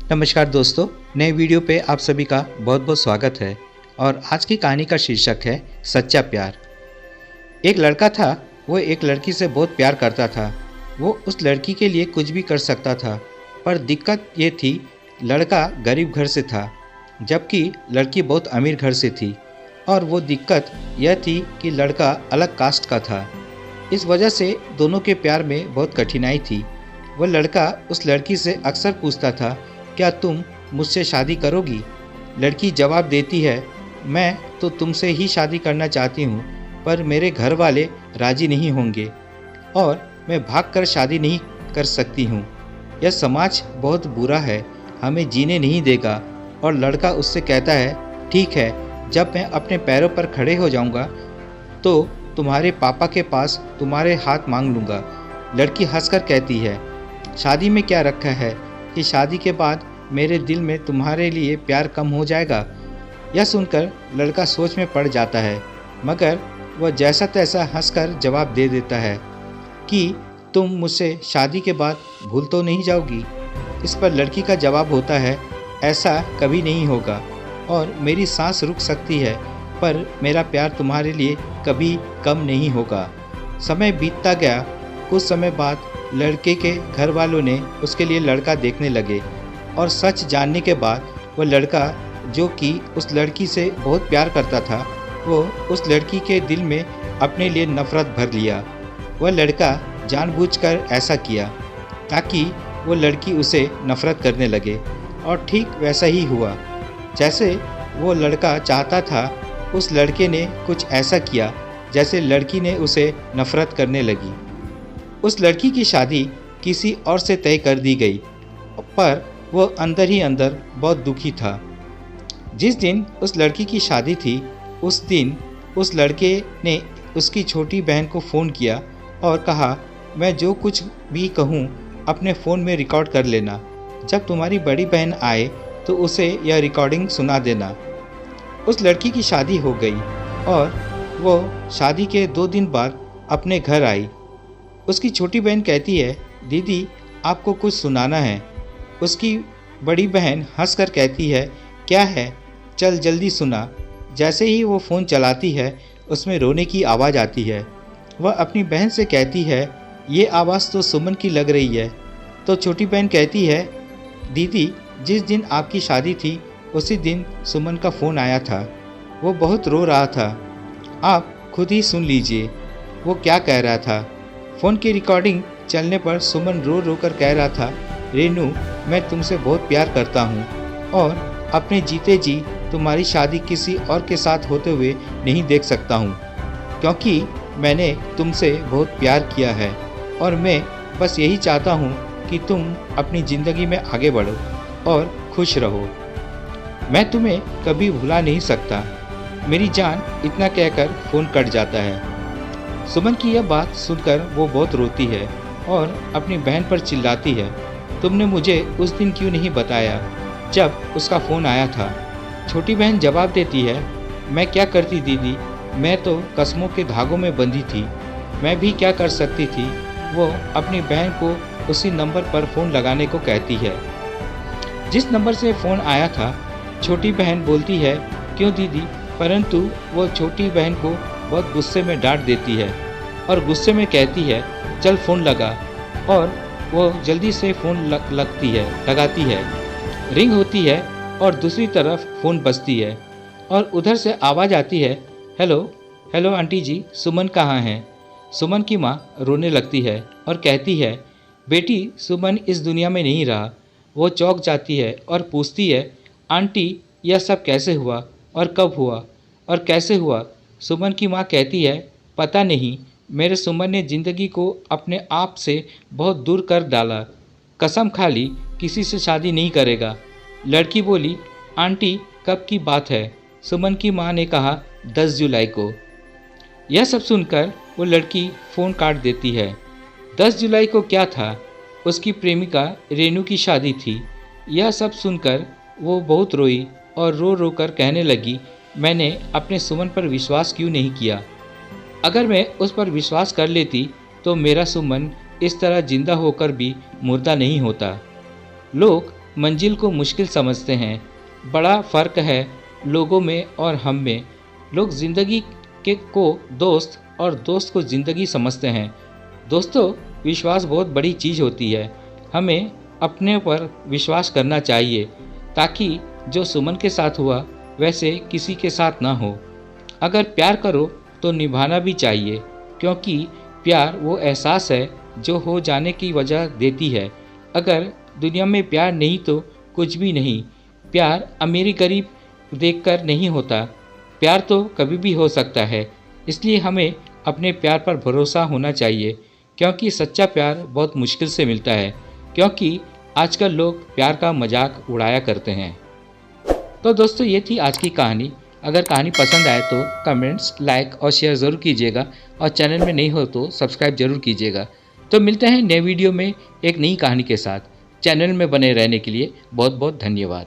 नमस्कार दोस्तों, नए वीडियो पे आप सभी का बहुत बहुत स्वागत है। और आज की कहानी का शीर्षक है सच्चा प्यार। एक लड़का था, वो एक लड़की से बहुत प्यार करता था। वो उस लड़की के लिए कुछ भी कर सकता था, पर दिक्कत ये थी, लड़का गरीब घर से था जबकि लड़की बहुत अमीर घर से थी। और वो दिक्कत यह थी कि लड़का अलग कास्ट का था। इस वजह से दोनों के प्यार में बहुत कठिनाई थी। वह लड़का उस लड़की से अक्सर पूछता था, क्या तुम मुझसे शादी करोगी? लड़की जवाब देती है, मैं तो तुमसे ही शादी करना चाहती हूँ, पर मेरे घर वाले राजी नहीं होंगे और मैं भागकर शादी नहीं कर सकती हूँ। यह समाज बहुत बुरा है, हमें जीने नहीं देगा। और लड़का उससे कहता है, ठीक है, जब मैं अपने पैरों पर खड़े हो जाऊँगा तो तुम्हारे पापा के पास तुम्हारे हाथ मांग लूँगा। लड़की हंसकर कहती है, शादी में क्या रखा है कि शादी के बाद मेरे दिल में तुम्हारे लिए प्यार कम हो जाएगा। यह सुनकर लड़का सोच में पड़ जाता है, मगर वह जैसा तैसा हंसकर जवाब दे देता है कि तुम मुझसे शादी के बाद भूल तो नहीं जाओगी। इस पर लड़की का जवाब होता है, ऐसा कभी नहीं होगा और मेरी सांस रुक सकती है, पर मेरा प्यार तुम्हारे लिए कभी कम नहीं होगा। समय बीतता गया। कुछ समय बाद लड़के के घर वालों ने उसके लिए लड़का देखने लगे और सच जानने के बाद वह लड़का, जो कि उस लड़की से बहुत प्यार करता था, वो उस लड़की के दिल में अपने लिए नफरत भर लिया। वह लड़का जानबूझकर ऐसा किया ताकि वो लड़की उसे नफरत करने लगे। और ठीक वैसा ही हुआ जैसे वो लड़का चाहता था। उस लड़के ने कुछ ऐसा किया जैसे लड़की ने उसे नफरत करने लगी। उस लड़की की शादी किसी और से तय कर दी गई, पर वो अंदर ही अंदर बहुत दुखी था। जिस दिन उस लड़की की शादी थी, उस दिन उस लड़के ने उसकी छोटी बहन को फ़ोन किया और कहा, मैं जो कुछ भी कहूँ अपने फ़ोन में रिकॉर्ड कर लेना। जब तुम्हारी बड़ी बहन आए तो उसे यह रिकॉर्डिंग सुना देना। उस लड़की की शादी हो गई और वो शादी के 2 दिन बाद अपने घर आई। उसकी छोटी बहन कहती है, दीदी आपको कुछ सुनाना है। उसकी बड़ी बहन हंसकर कहती है, क्या है, चल जल्दी सुना। जैसे ही वो फ़ोन चलाती है, उसमें रोने की आवाज़ आती है। वह अपनी बहन से कहती है, ये आवाज़ तो सुमन की लग रही है। तो छोटी बहन कहती है, दीदी जिस दिन आपकी शादी थी उसी दिन सुमन का फ़ोन आया था। वो बहुत रो रहा था, आप खुद ही सुन लीजिए वो क्या कह रहा था। फ़ोन की रिकॉर्डिंग चलने पर सुमन रो रो कर कह रहा था, रेनू मैं तुमसे बहुत प्यार करता हूँ और अपने जीते जी तुम्हारी शादी किसी और के साथ होते हुए नहीं देख सकता हूँ, क्योंकि मैंने तुमसे बहुत प्यार किया है और मैं बस यही चाहता हूँ कि तुम अपनी ज़िंदगी में आगे बढ़ो और खुश रहो। मैं तुम्हें कभी भुला नहीं सकता, मेरी जान। इतना कहकर फ़ोन कट जाता है। सुमन की यह बात सुनकर वो बहुत रोती है और अपनी बहन पर चिल्लाती है, तुमने मुझे उस दिन क्यों नहीं बताया जब उसका फ़ोन आया था। छोटी बहन जवाब देती है, मैं क्या करती दीदी, मैं तो कसमों के धागों में बंधी थी, मैं भी क्या कर सकती थी। वो अपनी बहन को उसी नंबर पर फ़ोन लगाने को कहती है जिस नंबर से फ़ोन आया था। छोटी बहन बोलती है, क्यों दीदी, परंतु वो छोटी बहन को बहुत गुस्से में डांट देती है और गुस्से में कहती है, चल फ़ोन लगा। और वो जल्दी से फ़ोन लगाती है। रिंग होती है और दूसरी तरफ फ़ोन बजती है और उधर से आवाज़ आती है, हेलो हेलो आंटी जी, सुमन कहाँ हैं? सुमन की माँ रोने लगती है और कहती है, बेटी सुमन इस दुनिया में नहीं रहा। वो चौंक जाती है और पूछती है, आंटी यह सब कैसे हुआ और कब हुआ और कैसे हुआ? सुमन की माँ कहती है, पता नहीं, मेरे सुमन ने ज़िंदगी को अपने आप से बहुत दूर कर डाला। कसम खा ली किसी से शादी नहीं करेगा। लड़की बोली, आंटी कब की बात है? सुमन की माँ ने कहा, 10 जुलाई को। यह सब सुनकर वो लड़की फ़ोन काट देती है। 10 जुलाई को क्या था? उसकी प्रेमिका रेनू की शादी थी। यह सब सुनकर वो बहुत रोई और रो रो कर कहने लगी, मैंने अपने सुमन पर विश्वास क्यों नहीं किया। अगर मैं उस पर विश्वास कर लेती तो मेरा सुमन इस तरह जिंदा होकर भी मुर्दा नहीं होता। लोग मंजिल को मुश्किल समझते हैं। बड़ा फ़र्क है लोगों में और हम में। लोग ज़िंदगी के को दोस्त और दोस्त को ज़िंदगी समझते हैं। दोस्तों, विश्वास बहुत बड़ी चीज़ होती है। हमें अपने पर विश्वास करना चाहिए ताकि जो सुमन के साथ हुआ वैसे किसी के साथ ना हो। अगर प्यार करो तो निभाना भी चाहिए, क्योंकि प्यार वो एहसास है जो हो जाने की वजह देती है। अगर दुनिया में प्यार नहीं तो कुछ भी नहीं। प्यार अमीरी गरीब देखकर नहीं होता। प्यार तो कभी भी हो सकता है। इसलिए हमें अपने प्यार पर भरोसा होना चाहिए, क्योंकि सच्चा प्यार बहुत मुश्किल से मिलता है। क्योंकि आजकल लोग प्यार का मजाक उड़ाया करते हैं। तो दोस्तों, ये थी आज की कहानी। अगर कहानी पसंद आए तो कमेंट्स, लाइक और शेयर ज़रूर कीजिएगा, और चैनल में नहीं हो तो सब्सक्राइब जरूर कीजिएगा। तो मिलते हैं नए वीडियो में एक नई कहानी के साथ। चैनल में बने रहने के लिए बहुत बहुत धन्यवाद।